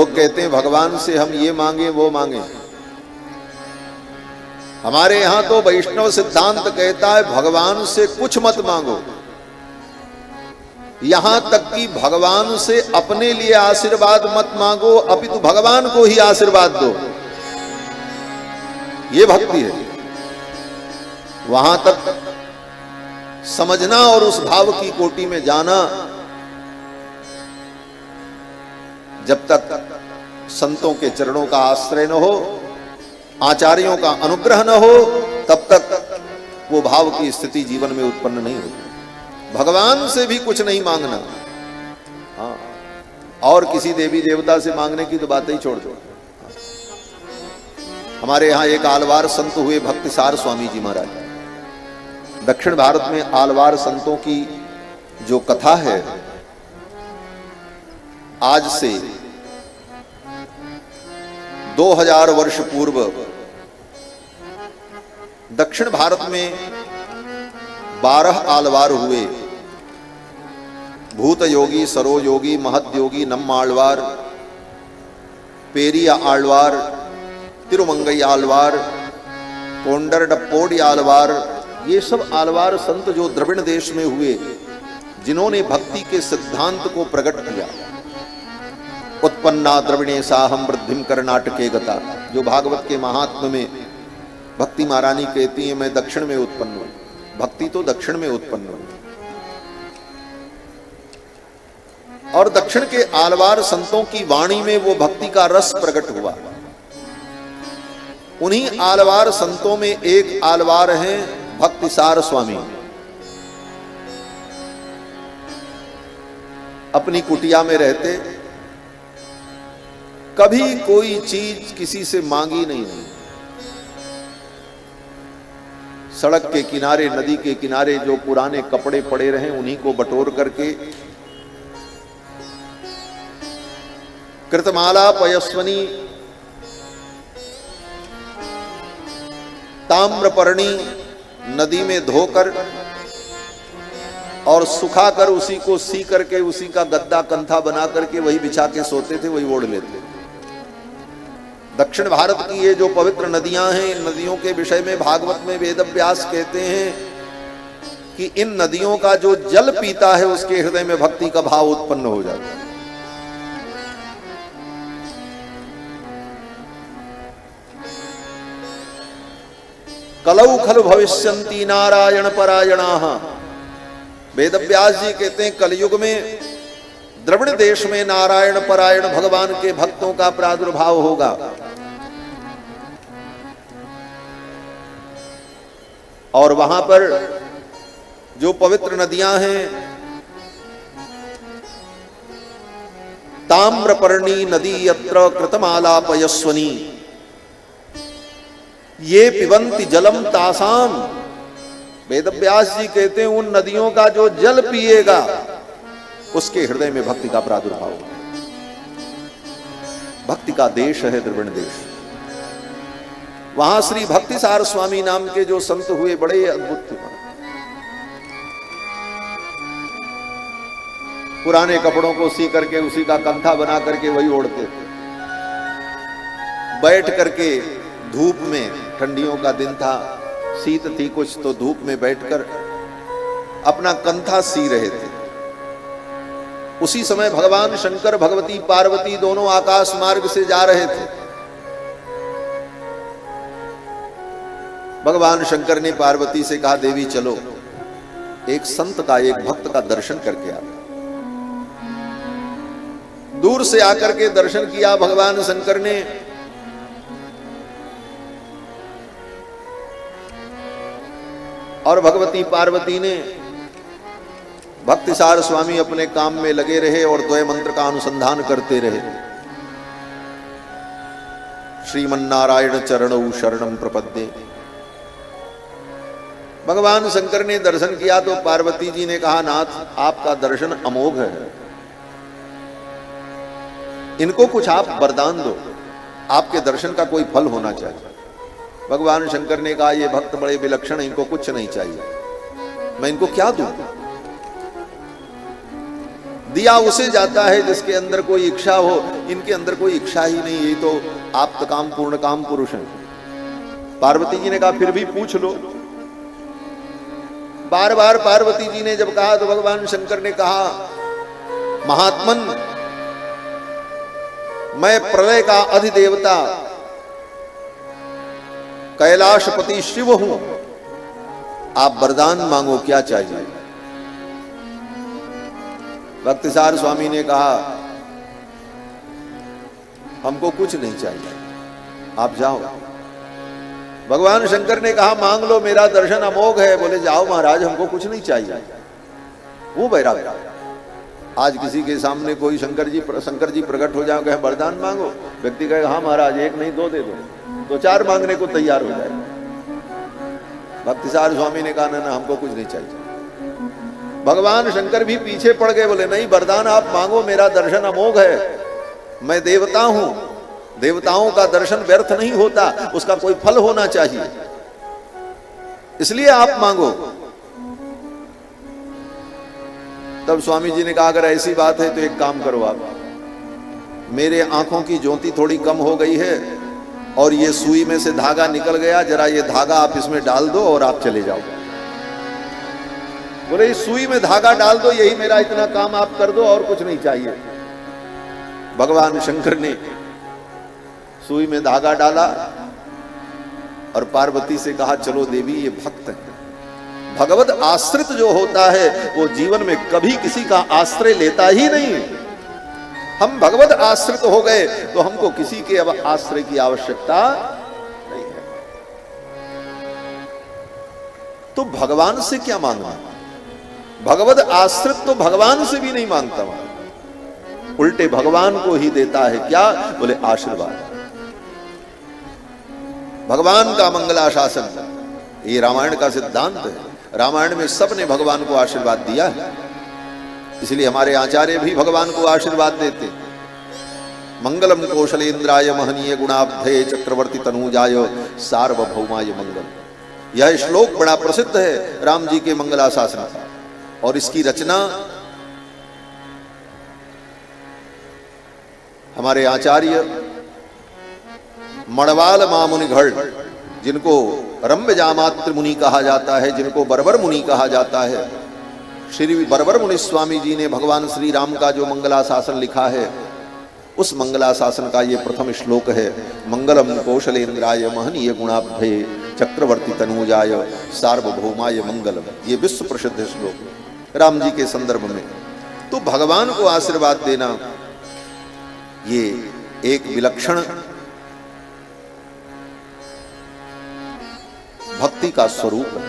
लोग कहते हैं भगवान से हम ये मांगे वो मांगे। हमारे यहां तो वैष्णव सिद्धांत कहता है भगवान से कुछ मत मांगो, यहां तक कि भगवान से अपने लिए आशीर्वाद मत मांगो, अपितु भगवान को ही आशीर्वाद दो। ये भक्ति है। वहां तक समझना और उस भाव की कोटि में जाना, जब तक संतों के चरणों का आश्रय न हो, आचार्यों का अनुग्रह न हो, तब तक वो भाव की स्थिति जीवन में उत्पन्न नहीं होती। भगवान से भी कुछ नहीं मांगना, हाँ, और किसी देवी देवता से मांगने की तो बात ही छोड़ दो। हमारे यहां एक आलवार संत हुए भक्तिसार स्वामी जी महाराज। दक्षिण भारत में आलवार संतों की जो कथा है, आज से 2000 वर्ष पूर्व दक्षिण भारत में 12 आलवार हुए। भूत योगी, सरो योगी, महद योगी, नम्माळवार, पेरिया आळवार, तिरुमंगई आलवार, कोंडरडप्पोडी आलवार, ये सब आलवार संत जो द्रविड़ देश में हुए, जिन्होंने भक्ति के सिद्धांत को प्रकट किया। उत्पन्ना द्रविणे साहम वृद्धिम कर्नाटके गता, जो भागवत के महात्म्य में भक्ति महारानी कहती है मैं दक्षिण में उत्पन्न हुई। भक्ति तो दक्षिण में उत्पन्न हुई। और दक्षिण के आलवार संतों की वाणी में वो भक्ति का रस प्रकट हुआ। उन्हीं आलवार संतों में एक आलवार हैं भक्तिसार स्वामी। अपनी कुटिया में रहते, कभी कोई चीज किसी से मांगी नहीं। सड़क के किनारे, नदी के किनारे जो पुराने कपड़े पड़े रहे उन्हीं को बटोर करके कृतमाला पयस्वनी ताम्रपर्णी नदी में धोकर और सुखाकर उसी को सी करके उसी का गद्दा कंथा बना करके वही बिछा के सोते थे, वही ओढ़ लेते। दक्षिण भारत की ये जो पवित्र नदियां हैं, इन नदियों के विषय में भागवत में वेदव्यास कहते हैं कि इन नदियों का जो जल पीता है उसके हृदय में भक्ति का भाव उत्पन्न हो जाता है। कलौ खलु भविष्यन्ति नारायण परायणाः। वेदव्यास जी कहते हैं कलयुग में द्रविड़ देश में नारायण परायण भगवान के भक्तों का प्रादुर्भाव होगा। और वहां पर जो पवित्र नदियां हैं, ताम्रपर्णी नदी यत्र कृतमाला पयस्वनी, ये पिबंति जलम तासाम। वेदव्यास जी कहते हैं उन नदियों का जो जल पिएगा उसके हृदय में भक्ति का प्रादुर्भाव। भक्ति का देश है द्रविड़ देश। वहां श्री भक्तिसार स्वामी नाम के जो संत हुए, बड़े अद्भुत थे। पुराने कपड़ों को सी करके उसी का कंथा बना करके वही ओढ़ते थे। बैठ करके धूप में, ठंडियों का दिन था, शीत थी कुछ, तो धूप में बैठकर अपना कंथा सी रहे थे। उसी समय भगवान शंकर, भगवती पार्वती दोनों आकाश मार्ग से जा रहे थे। भगवान शंकर ने पार्वती से कहा देवी चलो एक संत का, एक भक्त का दर्शन करके आ। दूर से आकर के दर्शन किया भगवान शंकर ने। और भगवती पार्वती ने, भक्तिसार स्वामी अपने काम में लगे रहे और द्वय मंत्र का अनुसंधान करते रहे। श्रीमन्नारायण चरणौ शरणं प्रपद्ये। भगवान शंकर ने दर्शन किया तो पार्वती जी ने कहा नाथ आपका दर्शन अमोघ है, इनको कुछ आप वरदान दो, आपके दर्शन का कोई फल होना चाहिए। भगवान शंकर ने कहा ये भक्त बड़े विलक्षण हैं, इनको कुछ नहीं चाहिए, मैं इनको क्या दूं? दिया उसे जाता है जिसके अंदर कोई इच्छा हो। इनके अंदर कोई इच्छा ही नहीं, ये तो आप्त काम पूर्ण काम पुरुष हैं। पार्वती जी ने कहा फिर भी पूछ लो। बार बार पार्वती जी ने जब कहा तो भगवान शंकर ने कहा, महात्मन, मैं प्रलय का अधिदेवता कैलाशपति शिव हूं, आप वरदान मांगो, क्या चाहिए। भक्तिसार स्वामी ने कहा, हमको कुछ नहीं चाहिए, आप जाओ। भगवान शंकर ने कहा, मांग लो, मेरा दर्शन अमोघ है। बोले जाओ महाराज, हमको कुछ नहीं चाहिए। वो बैराग। आज किसी के सामने कोई शंकर जी प्रकट हो जाए, कहे वरदान मांगो, व्यक्ति कहे हाँ महाराज, एक नहीं दो दे दो, तो चार मांगने को तैयार हो जाए। भक्तिसार स्वामी ने कहा ना, हमको कुछ नहीं चाहिए। भगवान शंकर भी पीछे पड़ गए, बोले नहीं, वरदान आप मांगो, मेरा दर्शन अमोघ है, मैं देवता हूं, देवताओं का दर्शन व्यर्थ नहीं होता, उसका कोई फल होना चाहिए, इसलिए आप मांगो। तब स्वामी जी ने कहा, अगर ऐसी बात है तो एक काम करो, आप, मेरे आंखों की ज्योति थोड़ी कम हो गई है और ये सुई में से धागा निकल गया, जरा ये धागा आप इसमें डाल दो और आप चले जाओ। बोले इस सुई में धागा डाल दो, यही मेरा इतना काम आप कर दो, और कुछ नहीं चाहिए। भगवान शंकर ने सुई में धागा डाला और पार्वती से कहा, चलो देवी, ये भक्त है। भगवत आश्रित जो होता है वो जीवन में कभी किसी का आश्रय लेता ही नहीं। हम भगवत आश्रित हो गए तो हमको किसी के अब आश्रय की आवश्यकता नहीं है। तो भगवान से क्या मांगना? भगवत आश्रित तो भगवान से भी नहीं मांगता, उल्टे भगवान को ही देता है। क्या? बोले आशीर्वाद। भगवान का मंगलाशासन, ये रामायण का सिद्धांत है। रामायण में सबने भगवान को आशीर्वाद दिया है, इसलिए हमारे आचार्य भी भगवान को आशीर्वाद देते। मंगलम कौशलेन्द्राय महनीय गुणाब्धे चक्रवर्ती तनूजाय सार्वभौमाय मंगल। यह श्लोक बड़ा प्रसिद्ध है राम जी के मंगलाशासन का, और इसकी रचना हमारे आचार्य मणवाल मामुनिगढ़, जिनको रम्य जामात्र मुनि कहा जाता है, जिनको बरबर मुनि कहा जाता है, श्री बरबर मुनि स्वामी जी ने भगवान श्री राम का जो मंगलाशासन लिखा है, उस मंगलाशासन का ये प्रथम श्लोक है। मंगलम कौशलेन्द्राय महनीय गुणाब्धे चक्रवर्ती तनूजाय सार्वभौमाय मंगलम। ये विश्व प्रसिद्ध श्लोक राम जी के संदर्भ में। तो भगवान को आशीर्वाद देना ये एक विलक्षण भक्ति का स्वरूप है।